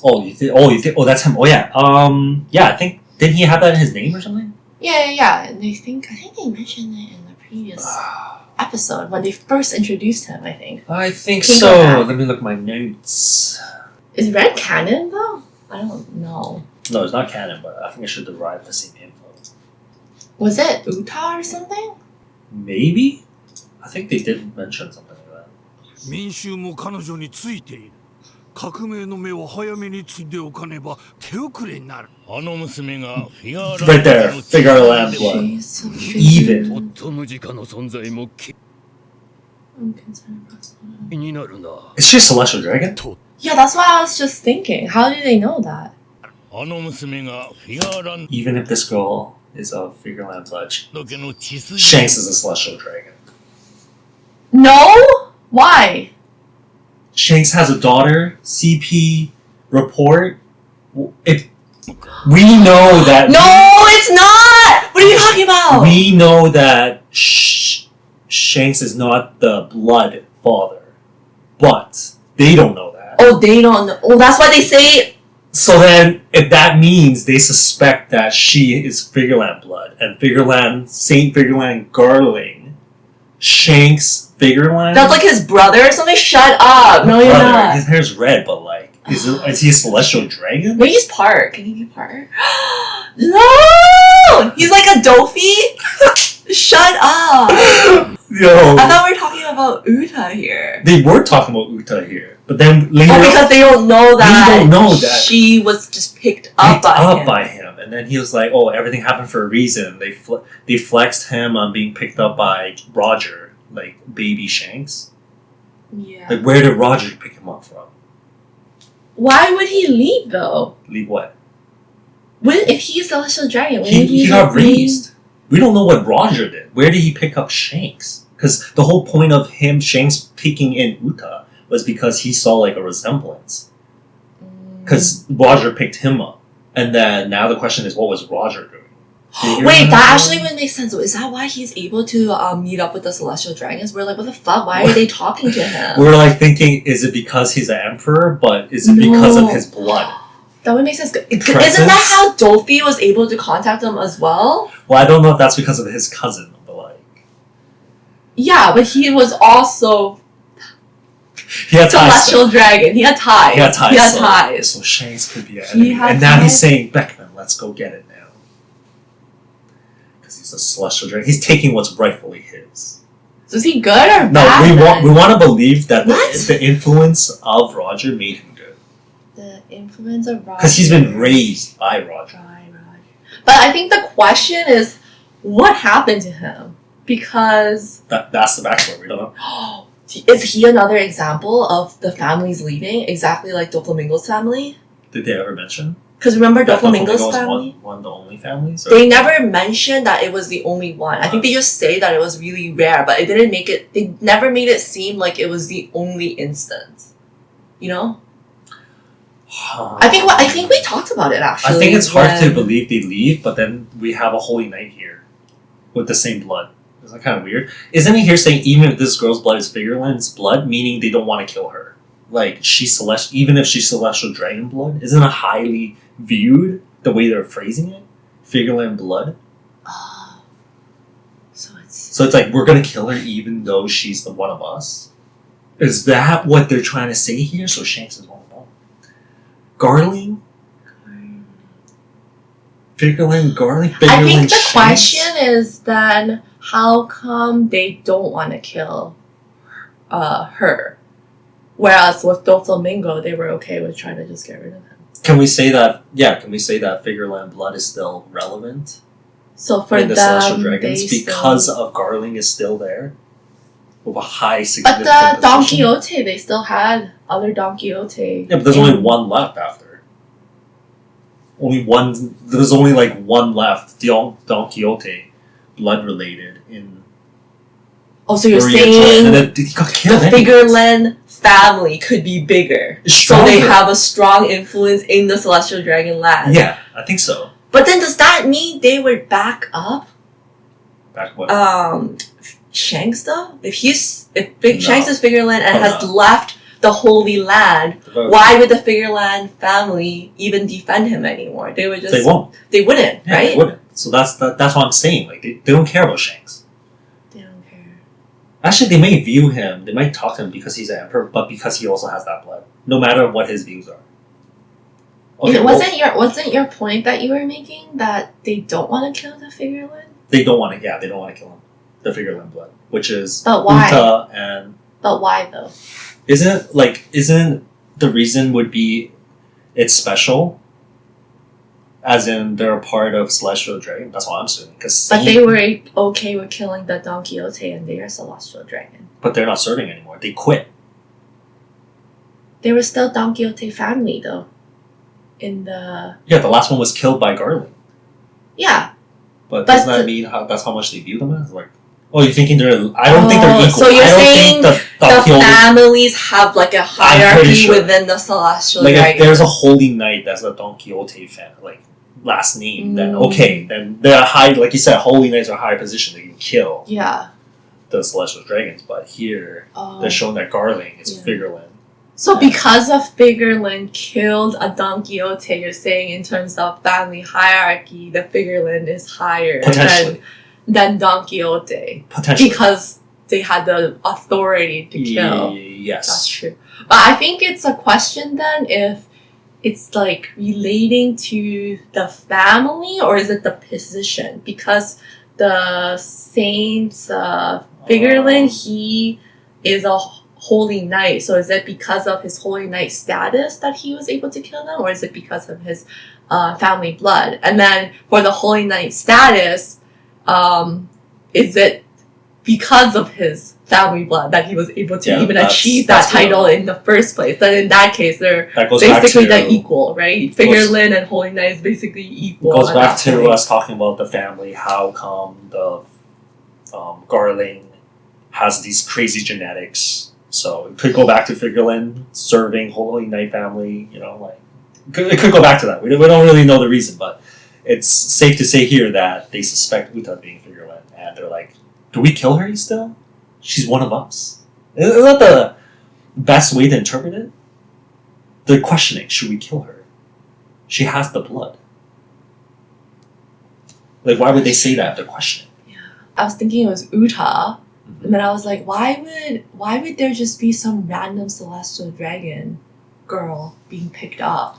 Speaker 1: Oh, you think? Oh, that's him. Oh, yeah. Yeah. I think didn't he have that in his name or something?
Speaker 2: Yeah. And I think they mentioned it in the previous episode when they first introduced him. I think
Speaker 1: so. Let me look at my notes.
Speaker 2: Is Red canon though? I don't know.
Speaker 1: No, it's not canon, but I think it should derive the same info.
Speaker 2: Was it Uta or something?
Speaker 1: Maybe. I think they did mention something like that.
Speaker 3: 民衆も彼女についている。革命の目を早めについておかねば手遅れになる。あの娘がフィガーランド
Speaker 1: Right there, Figarland blood. Even.
Speaker 3: 夫ムジカの存在も
Speaker 2: I'm concerned about that.
Speaker 3: 気になるな。
Speaker 1: Is she a celestial dragon?
Speaker 2: Yeah, that's what I was just thinking. How do they know that?
Speaker 3: あの娘がフィガーラン
Speaker 1: Even if this girl is of Figarland blood,
Speaker 3: ド家の血筋
Speaker 1: Shanks is a celestial dragon.
Speaker 2: No? Why?
Speaker 1: Shanks has a daughter. CP report. If we know that.
Speaker 2: No, it's not! What are you talking about?
Speaker 1: We know that Shanks is not the blood father, but they don't know that.
Speaker 2: Oh, they don't know. Oh, that's why they say.
Speaker 1: So then, if that means they suspect that she is Figarland blood, and Saint Garling, Shanks Figarland.
Speaker 2: That's like his brother or something? Shut up. No, you're not.
Speaker 1: His hair's red, but like, is he a celestial dragon?
Speaker 2: Maybe he's part. Can he be part? No! He's like a Dofi? Shut up.
Speaker 1: Yo.
Speaker 2: I thought we were talking about Uta here.
Speaker 1: They were talking about Uta here, but then later.
Speaker 2: Oh, because they don't know that. She was just picked up by him.
Speaker 1: And then he was like, "Oh, everything happened for a reason." They flexed him on being picked up by Roger, like baby Shanks.
Speaker 2: Yeah.
Speaker 1: Like, where did Roger pick him up from?
Speaker 2: Why would he leave though?
Speaker 1: Leave what?
Speaker 2: If he's a celestial dragon,
Speaker 1: he got raised. We don't know what Roger did. Where did he pick up Shanks? Because the whole point of Shanks picking in Uta was because he saw like a resemblance. Because Roger picked him up. And then now the question is, what was Roger doing?
Speaker 2: Wait, that actually would make sense. Is that why he's able to meet up with the celestial dragons? We're like, what the fuck? Why are they talking to him?
Speaker 1: We're like thinking, is it because he's an emperor? But is it because of his blood?
Speaker 2: That would make sense. Isn't that how Dolphy was able to contact them as well?
Speaker 1: Well, I don't know if that's because of his cousin, but like...
Speaker 2: Yeah, but he was also...
Speaker 1: He had
Speaker 2: celestial dragon. He had ties.
Speaker 1: So Shanks could be an enemy. And now he's saying, Beckman, let's go get it now. Because he's a celestial dragon. He's taking what's rightfully his.
Speaker 2: So is he good or bad?
Speaker 1: No, we want to believe that the influence of Roger made him good.
Speaker 2: The influence of Roger.
Speaker 1: Because he's been raised by Roger.
Speaker 2: But I think the question is, what happened to him? Because...
Speaker 1: That's the backstory. We don't know.
Speaker 2: Is he another example of the families leaving, exactly like 𝖘𝖕𝓏's family?
Speaker 1: Did they ever mention?
Speaker 2: Because remember 𝖘𝖕𝓏's family?
Speaker 1: One of the only families? Or?
Speaker 2: They never mentioned that it was the only one. I think they just say that it was really rare, but it didn't make it... They never made it seem like it was the only instance. You know? I think we talked about it, actually.
Speaker 1: I think it's hard to believe they leave, but then we have a holy knight here with the same blood. Isn't that kind of weird? Isn't it here saying even if this girl's blood is Figarland's blood, meaning they don't want to kill her? Like, even if she's celestial dragon blood, isn't it highly viewed the way they're phrasing it? Figarland blood?
Speaker 2: Oh. So
Speaker 1: it's like, we're gonna kill her even though she's the one of us? Is that what they're trying to say here? So Shanks is one of them. Garling? Figarland, Garling?
Speaker 2: I think the question is then, how come they don't want to kill her? Whereas with 𝖘𝖕𝓏, they were okay with trying to just get rid of him.
Speaker 1: Can we say that Figarland blood is still relevant?
Speaker 2: So for
Speaker 1: in the
Speaker 2: them,
Speaker 1: Celestial Dragons because of Garling is still there? With a high significant
Speaker 2: But the Don
Speaker 1: position?
Speaker 2: Quixote, they still had other Don Quixote.
Speaker 1: Yeah, but there's only one left after. There's only like one left, Don Quixote, blood related in...
Speaker 2: Oh, so you're saying
Speaker 1: and then he got killed
Speaker 2: the Figarland family could be bigger. So they have a strong influence in the Celestial Dragon land.
Speaker 1: Yeah, I think so.
Speaker 2: But then does that mean they would back up?
Speaker 1: Back what?
Speaker 2: Shanks though? If Shanks is Figarland and has left the Holy Land, why would the Figarland family even defend him anymore? They would just...
Speaker 1: They won't.
Speaker 2: They wouldn't,
Speaker 1: yeah,
Speaker 2: right?
Speaker 1: They wouldn't. So that's what I'm saying. Like they don't care about Shanks.
Speaker 2: They don't care.
Speaker 1: Actually, they may view him, they might talk to him because he's an emperor, but because he also has that blood. No matter what his views are.
Speaker 2: Okay, wasn't your point that you were making that they don't want to kill the Figarland?
Speaker 1: They don't want to kill him. The Figarland blood. Which is
Speaker 2: But why?
Speaker 1: Uta and...
Speaker 2: But why though?
Speaker 1: Isn't the reason would be it's special? As in, they're a part of Celestial Dragon. That's what I'm assuming.
Speaker 2: But they were okay with killing the Don Quixote and they are Celestial Dragon.
Speaker 1: But they're not serving anymore. They quit.
Speaker 2: They were still Don Quixote family, though.
Speaker 1: Yeah, the last one was killed by Garling.
Speaker 2: Yeah.
Speaker 1: But doesn't that mean that's how much they view them as? Like, oh, you're thinking they're... I don't think they're equal.
Speaker 2: So you're saying
Speaker 1: the
Speaker 2: families have like a hierarchy within the Celestial Dragon.
Speaker 1: Like if there's a Holy Knight that's a Don Quixote fan, like last name, then okay, then they're high. Like you said, Holy Knights are high position. They can kill the Celestial Dragons. But here they're showing that Garling is Figarland.
Speaker 2: So because of Figarland killed a Don Quixote, you're saying in terms of family hierarchy, the Figarland is higher than Don Quixote.
Speaker 1: Potentially.
Speaker 2: Because they had the authority to kill.
Speaker 1: Yes.
Speaker 2: That's true. But I think it's a question then if it's like relating to the family or is it the position? Because the Saint Figarland, he is a Holy Knight. So is it because of his Holy Knight status that he was able to kill them? Or is it because of his family blood? And then for the Holy Knight status, is it because of his family blood that he was able to even achieve that title in the first place? Then in that case, they're basically equal, right? Figarland and Holy Knight is basically equal.
Speaker 1: It goes back to us talking about the family. How come the Garling has these crazy genetics? So it could go back to Figarland serving Holy Knight family. You know, like it could go back to that. We don't really know the reason, but it's safe to say here that they suspect Uta being Figarland, and they're like, "Do we kill her still? She's one of us." Isn't that the best way to interpret it? They're questioning, should we kill her? She has the blood. Like, why would they say that if they're questioning?
Speaker 2: Yeah. I was thinking it was Uta, and then I was like, why would there just be some random Celestial Dragon girl being picked up?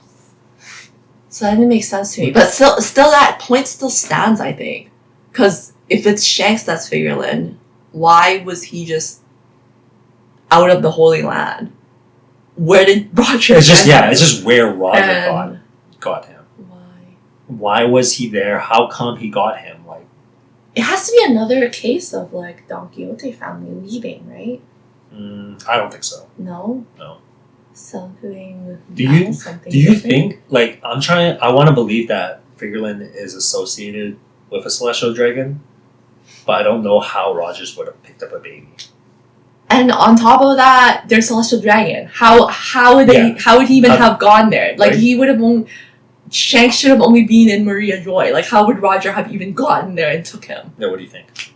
Speaker 2: So that didn't make sense to me. But still that point still stands, I think. Because if it's Shanks that's Figarland, why was he just out of the Holy Land? Where did Roger
Speaker 1: It's just where Roger got him. Why was he there? How come he got him? Like,
Speaker 2: it has to be another case of like Don Quixote family leaving, right?
Speaker 1: I don't think so.
Speaker 2: No?
Speaker 1: No.
Speaker 2: Something.
Speaker 1: Do you think, like, I want to believe that Figarland is associated with a Celestial Dragon, but I don't know how Rogers would have picked up a baby.
Speaker 2: And on top of that, there's Celestial Dragon. How would he even have gone there? Like, he would have Shanks should have only been in Maria Joy. Like, how would Roger have even gotten there and took him?
Speaker 1: Yeah, what do you think?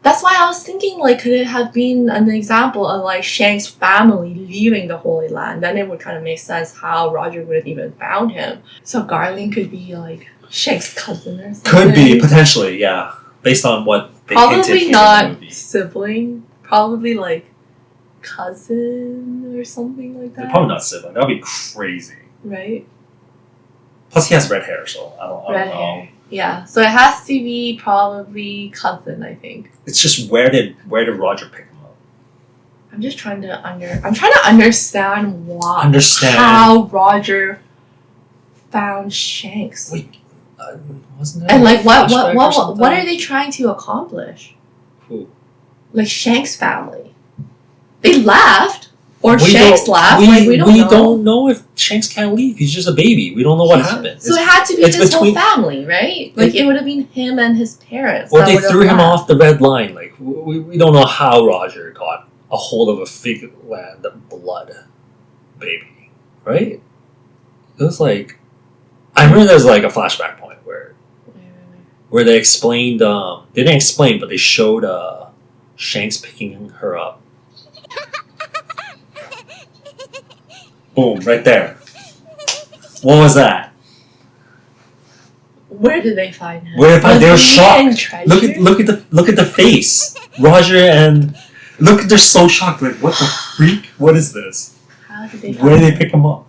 Speaker 2: That's why I was thinking, like, could it have been an example of, like, Shanks' family leaving the Holy Land? Then it would kind of make sense how Roger would have even found him. So Garling could be, like, Shanks' cousin or something.
Speaker 1: Could be, potentially, yeah. Based on what they hinted
Speaker 2: probably not sibling. Probably, like, cousin or something like that.
Speaker 1: They're probably not sibling. That would be crazy.
Speaker 2: Right?
Speaker 1: Plus, he has red hair, so I don't know.
Speaker 2: Hair. Yeah, so it has to be probably cousin, I think.
Speaker 1: It's just where did Roger pick him up?
Speaker 2: I'm just trying to understand how Roger found Shanks.
Speaker 1: Wait, wasn't there?
Speaker 2: And like what are they trying to accomplish?
Speaker 1: Who?
Speaker 2: Like Shanks' family. They left. Or Shanks left. We
Speaker 1: don't know if Shanks can't leave. He's just a baby. We don't know what happened.
Speaker 2: So it had to be his whole family, right? Like it would have been him and his parents.
Speaker 1: Or they threw him off the red line. Like we don't know how Roger got a hold of a Figarland blood baby, right? It was like I remember there was like a flashback point where they explained. They didn't explain, but they showed Shanks picking her up. Boom! Right there. What was that?
Speaker 2: Where did they find him?
Speaker 1: They were shocked. Look at the face. Roger and they're so shocked. Like, what the freak? What is this?
Speaker 2: How did they?
Speaker 1: Where did they pick him up?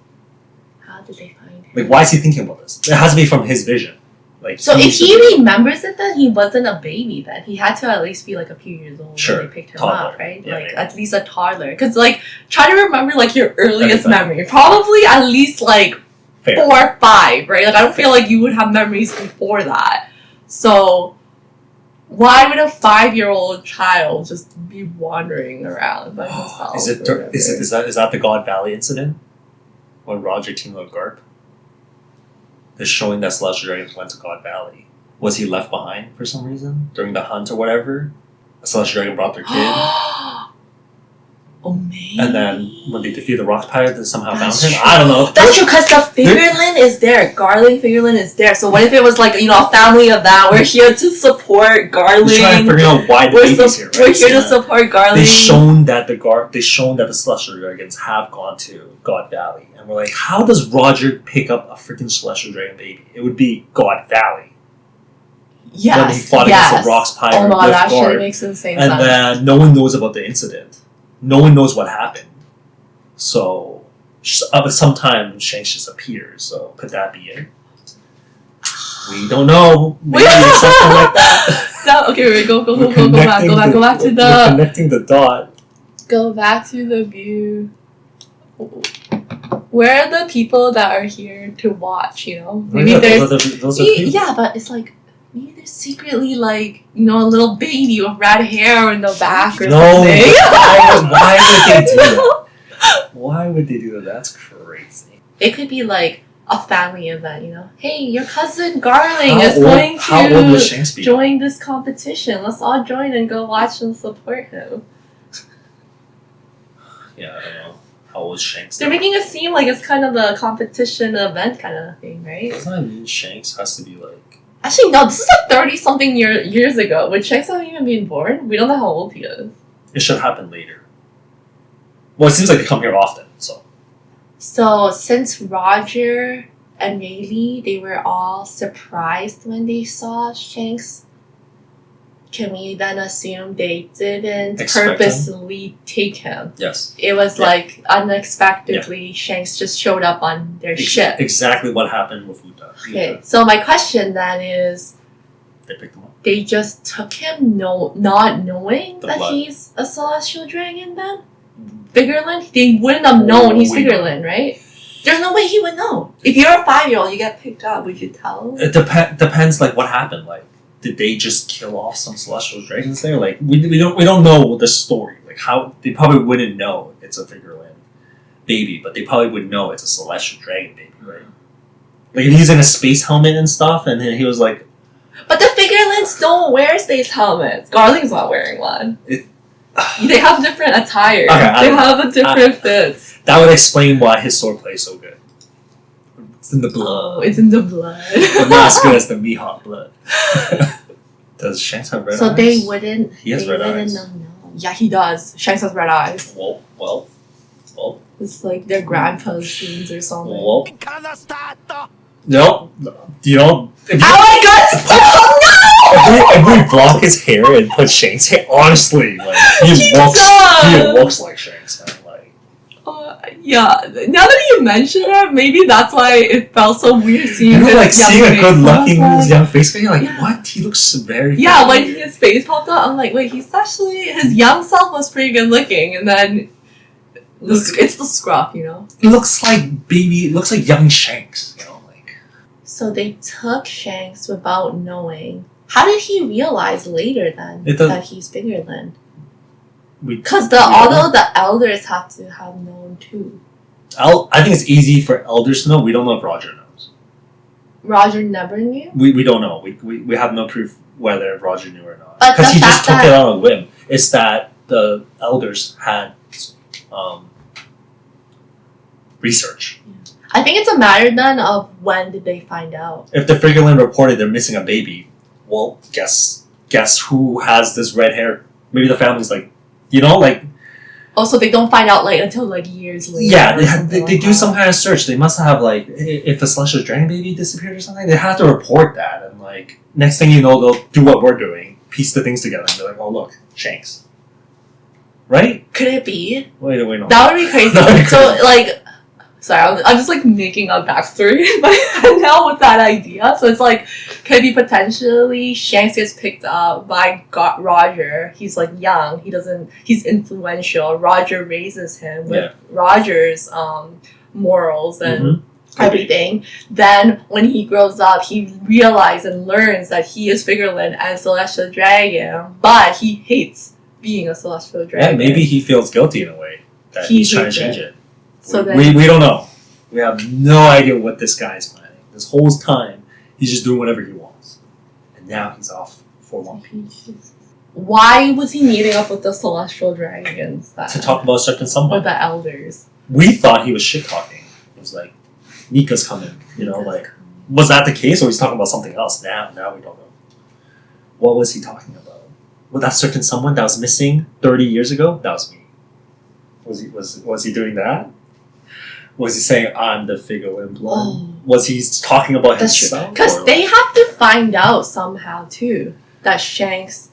Speaker 2: How did they find him?
Speaker 1: Like, why is he thinking about this? It has to be from his vision. Like,
Speaker 2: so if he remembers it, then he wasn't a baby. Then he had to at least be like a few years old when they picked him up, right? Yeah, like maybe. At least a toddler. Because like try to remember like your earliest memory. Probably at least like 4 or 5, right? Like I don't feel like you would have memories before that. So why would a 5-year-old child just be wandering around by himself?
Speaker 1: Is that the God Valley incident when Roger teamed with Garp? They're showing that Celestial Dragons went to God Valley. Was he left behind for some reason during the hunt or whatever? A Celestial Dragon brought their kid.
Speaker 2: Oh, maybe.
Speaker 1: And then when they defeat the Rock Pirate, they somehow found him. I don't know.
Speaker 2: That's true, because the Figarland is there. Garling Figarland is there. So what if it was like, you know, a family of that? We're here to support Garling.
Speaker 1: We're trying to figure out why the baby's here, right?
Speaker 2: We're here to support Garling.
Speaker 1: They've shown that the Celestial Dragons have gone to God Valley. And we're like, how does Roger pick up a freaking Celestial Dragon baby? It would be God Valley.
Speaker 2: Yes.
Speaker 1: When he fought against the Rock's Pirate.
Speaker 2: Oh my, that shit makes insane sense.
Speaker 1: And then no one knows about the incident. No one knows what happened. So, sometime Shanks just appears. So, could that be it? We don't know. Maybe it's something like that.
Speaker 2: No, okay, wait, go back to the...
Speaker 1: We're connecting the dot.
Speaker 2: Go back to the view. Where are the people that are here to watch, you know? Maybe there's...
Speaker 1: Those are people.
Speaker 2: Yeah, but it's like... Maybe there's secretly, like, you know, a little baby with red hair in the back or something.
Speaker 1: Why would they do that? Why would they do that? That's crazy.
Speaker 2: It could be, like, a family event, you know? Hey, your cousin Garling is going to join this competition. Let's all join and go watch and support him.
Speaker 1: Yeah, I don't know. How old is Shanks?
Speaker 2: They're making it seem like it's kind of a competition event kind of thing, right?
Speaker 1: Doesn't that mean Shanks has to be, like...
Speaker 2: Actually, no, this is like 30-something years ago. Would Shanks not even been born? We don't know how old he is.
Speaker 1: It should happen later. Well, it seems like they come here often, so...
Speaker 2: So, since Roger and Rayleigh, they were all surprised when they saw Shanks, can we then assume they didn't purposely take him?
Speaker 1: Yes.
Speaker 2: It was like, unexpectedly, Shanks just showed up on their ship.
Speaker 1: Exactly what happened with Uta.
Speaker 2: Okay, so my question then is...
Speaker 1: They picked him up.
Speaker 2: They just took him not knowing that he's a Celestial Dragon then? Figarland? They wouldn't have known he's Figarland, right? There's no way he would know. If you're a 5-year-old, you get picked up, would you tell?
Speaker 1: It depends, like, what happened. Like, did they just kill off some Celestial Dragons there? Like, we don't know the story. Like, how... They probably wouldn't know it's a Figarland baby, but they probably would know it's a Celestial Dragon baby, right? Like, if he's in a space helmet and stuff, and then he was like...
Speaker 2: But the Figarlands don't wear space helmets. Garling's not wearing one. They have different attire. Okay, they have a different fits.
Speaker 1: That would explain why his swordplay is so good. It's in the blood.
Speaker 2: Oh, it's in the blood.
Speaker 1: But not as good as the Mihawk blood. Does Shanks have red eyes?
Speaker 2: So they wouldn't...
Speaker 1: He has red eyes.
Speaker 2: No. Yeah, he does. Shanks has red eyes.
Speaker 1: Well.
Speaker 2: It's like their grandpa's genes or something.
Speaker 1: Well. No. You know...
Speaker 2: Oh my god! Oh
Speaker 1: no! If we block his hair and put Shanks' hair, honestly, like, he looks like Shanks, man. Like...
Speaker 2: yeah. Now that you mention it, maybe that's why it felt so weird seeing his
Speaker 1: like, seeing a good-looking young face, you're like,
Speaker 2: yeah.
Speaker 1: what? He looks very...
Speaker 2: Yeah, when his face popped up, I'm like, wait, he's actually... His young self was pretty good-looking, and then... It's the scruff, you know?
Speaker 1: It looks like young Shanks, you know?
Speaker 2: So they took Shanks without knowing. How did he realize later then that he's Figarland? Because although the elders have to have known too.
Speaker 1: I think it's easy for elders to know. We don't know if Roger knows.
Speaker 2: Roger never knew?
Speaker 1: We don't know. We have no proof whether Roger knew or not. Because he just took it on a whim. It's that the elders had research.
Speaker 2: I think it's a matter then of when did they find out.
Speaker 1: If the Figarland reported they're missing a baby, well, guess who has this red hair? Maybe the family's like, you know, like...
Speaker 2: Oh, so they don't find out like until like years later.
Speaker 1: Yeah, they do some kind of search. They must have like, if a Celestial Dragon baby disappeared or something, they have to report that. And like, next thing you know, they'll do what we're doing, piece the things together, and be like, oh look, Shanks. Right?
Speaker 2: Could it be?
Speaker 1: Wait, no.
Speaker 2: That would be crazy. So like... Sorry, I'm just like making a backstory in my head now with that idea. So it's like, could be potentially Shanks gets picked up by Roger. He's like young. He's influential. Roger raises him with Roger's morals and everything. Then when he grows up, he realizes and learns that he is Figarland and Celestial Dragon, but he hates being a Celestial Dragon.
Speaker 1: Yeah, maybe he feels guilty in a way that he's trying to change it.
Speaker 2: So
Speaker 1: we don't know. We have no idea what this guy's planning. This whole time, he's just doing whatever he wants. And now he's off for One Piece.
Speaker 2: Why was he meeting up with the Celestial Dragons then?
Speaker 1: To talk about certain someone.
Speaker 2: Or the elders.
Speaker 1: We thought he was shit-talking. It was like, Nika's coming. You know, like, was that the case or he's talking about something else? Now we don't know. What was he talking about? Was that certain someone that was missing 30 years ago? That was me. Was he doing that? Was he saying, I'm the Figarland blood? Oh. Was he talking about himself?
Speaker 2: Because they have to find out somehow, too, that Shanks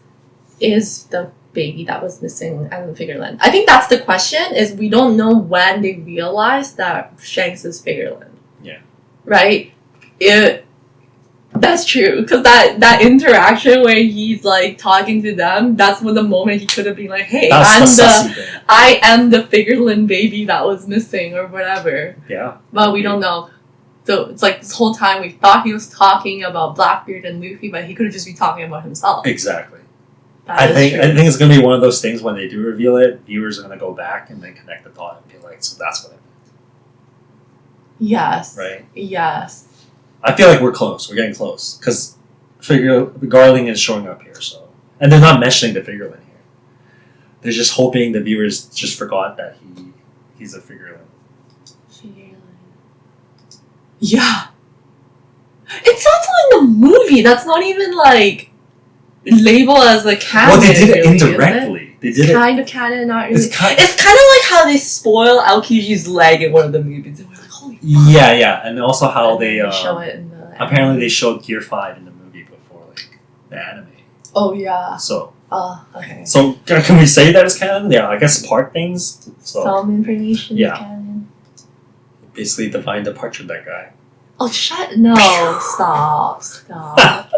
Speaker 2: is the baby that was missing and Figarland. I think that's the question, is we don't know when they realize that Shanks is Figarland.
Speaker 1: Yeah.
Speaker 2: Right? That's true, because that interaction where he's like talking to them, that's when the moment he could have been like, hey, I am the Figarland baby that was missing or whatever.
Speaker 1: Yeah.
Speaker 2: But we don't know. So it's like this whole time we thought he was talking about Blackbeard and Luffy, but he could have just been talking about himself.
Speaker 1: Exactly. I think it's gonna be one of those things when they do reveal it, viewers are gonna go back and then connect the thought and be like, so that's what I meant.
Speaker 2: Yes.
Speaker 1: Right?
Speaker 2: Yes.
Speaker 1: I feel like we're close. We're getting close. Because Garling is showing up here, so. And they're not mentioning the Figarland here. They're just hoping the viewers just forgot that he's a Figarland.
Speaker 2: Yeah. It's also in the movie. That's not even like labeled as a canon.
Speaker 1: Well, they did it
Speaker 2: really,
Speaker 1: indirectly. They did
Speaker 2: kind of canon, not really.
Speaker 1: It's kind
Speaker 2: of like how they spoil Aokiji's leg in one of the movies. And we're like, holy fuck.
Speaker 1: Yeah. And also how they
Speaker 2: show it in the
Speaker 1: apparently
Speaker 2: anime.
Speaker 1: they showed Gear 5 in the movie before, like, the anime.
Speaker 2: Oh, yeah.
Speaker 1: So.
Speaker 2: Okay.
Speaker 1: So, can we say that it's canon? Yeah, I guess part things. So.
Speaker 2: Some information is canon.
Speaker 1: Basically, divine departure, that guy.
Speaker 2: Oh, no. Stop.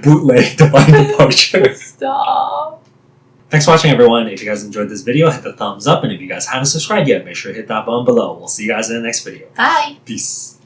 Speaker 1: Bootleg divine departure.
Speaker 2: Stop.
Speaker 1: Thanks for watching, everyone. If you guys enjoyed this video, hit the thumbs up. And if you guys haven't subscribed yet, make sure to hit that button below. We'll see you guys in the next video.
Speaker 2: Bye.
Speaker 1: Peace.